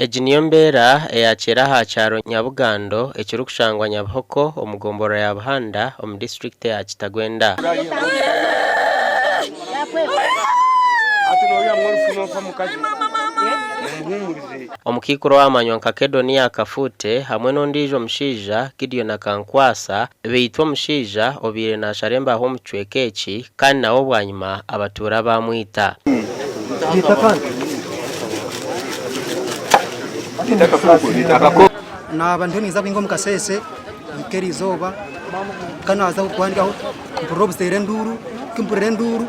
Ejiniyo mbera eyakera ha cyaro Nyabugando ekirukushangwa Nyabhoko omugomboro ya Buhanda omu district ya Kitagwenda. Omukikuro w'amanywa nka Kedonia Kafute hamwe n'ondijo mushija Gideon Kankwasa beitwa mushija obire na Sharemba ho mucwekeki kandi nawo bwanyuma abatura bamwita naba ntoniza bingo mukasese ikeri zoba kanaza kwandikaho probstere nduru kimpure nduru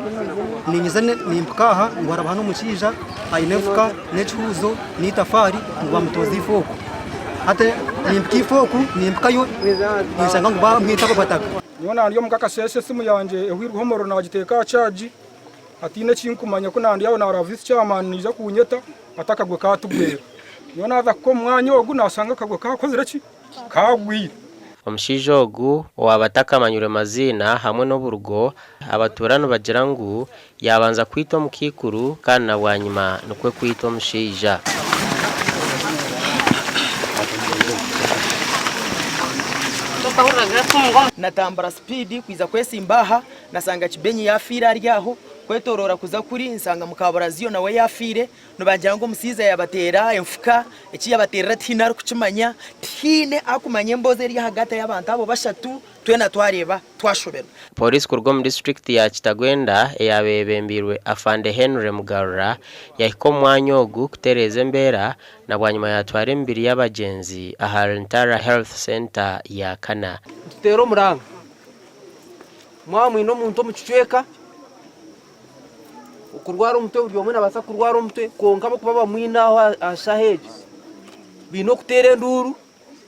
ninyizane nimpkaha ngwara bano mushija ainefuka nechuzo nitafari ngwa mutozifoko ate nimpkifoku nimpkayo nisanga ngba mwitako bataka nyona ndiyo mukakasese simu yanje ehwirwa homoro na bagiteka charge atine kinkumanya ko nandi yawo na ravisi chairman niza kunyeta atakagwe katubwera nyona za ko mwanya ogu nasanga kagwe kakozera ki kagwi omushija ogu wabataka manyure mazina hamwe n'oburugo abaturano bagira ngu yabanza kwita omukikuru kandi na bwanyuma nukwe kwita omushija natambara speed kwiza kwesimbaha nasanga kibenyi yafira aryaho kwetorora kuza kuri nsanga mukabaraziyo nawe yafire nubangira ngo musiza yabatera emfuka eki yabatera tina kucimanya tine akumanye mboze eri hagata y'abantu abo bashatu twena twareba twashobera. Police kurwo mu district ya Kitagwenda eyabebembirwe afande Henry Mugarura yahiko mwanyogu kutereze mbera na bwanyuma yatware mbiri y'abagenzi aha Rentara Health Center ya Kana. Tutero muranga mwamwino muntu mucweka ukurwara umutwe byo mwe nabasa kurwara umutwe konka bo kuba bamwina aho ashaheje bino kutere nduru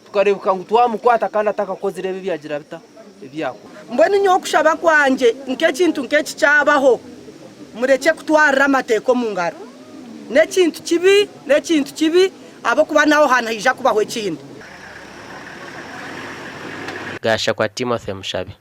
tukarebuka ngo twamukwata kandi atakakozire bibyagira bita ibyako mbone nyo kushaba kwanje nke kintu nke cyabaho mureke kutwara amateko mu ngaro ne kintu kibi abo kuba naho hana hija kubaho kindi Gasha kwa Timothy Mushabe.